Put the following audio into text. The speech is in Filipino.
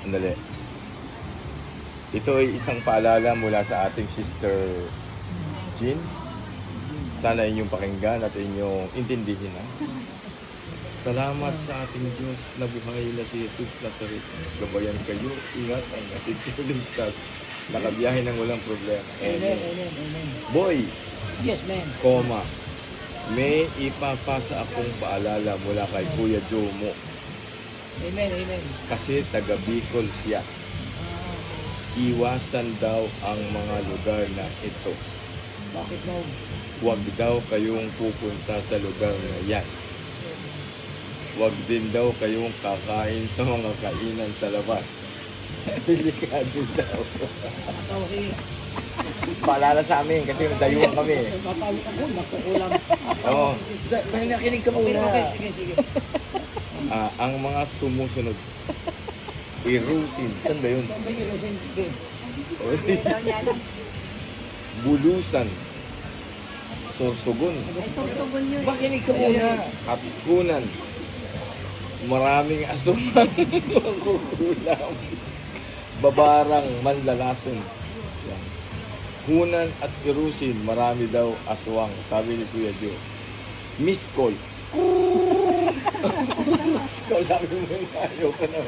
Sandali. Ito ay isang paalala mula sa ating sister Jean. Sana inyong pakinggan at inyong intindihin. Ha? Salamat sa ating Diyos na buhay na si Jesus Nazareth. Gabayan kayo, ingat ang ating sinuligtas. Nakabiyahe ng walang problema. Amen, amen, amen. Boy, Yes, ma'am. koma, may ipapasa akong paalala mula kay Kuya Jomo Amen, amen. kasi taga Bicol siya. Iwasan daw ang mga lugar na ito. Bakit mo? Huwag daw kayong pupunta sa lugar na yan. Huwag din daw kayong kakain sa mga kainan sa labas. Delikado daw. Tatawa si... Paalala sa amin kasi dayuhan kami. Tatawa ako, nakukulam. Oo. May nakinig ka muna. Okay, sige, sige. Ang mga sumusunod. Irusin. Saan ba yun? May ilusin doon. Bulusan. Sorsogon. Ay, sorsogon yun. Makinig ka muna. Kapikunan. Maraming asuman. Kukulam. Babarang manlalason. Yan. Hunan at irusin. Marami daw aswang. Sabi ni Kuya Joe. Miss call. Sabi mo yung ayaw ka na.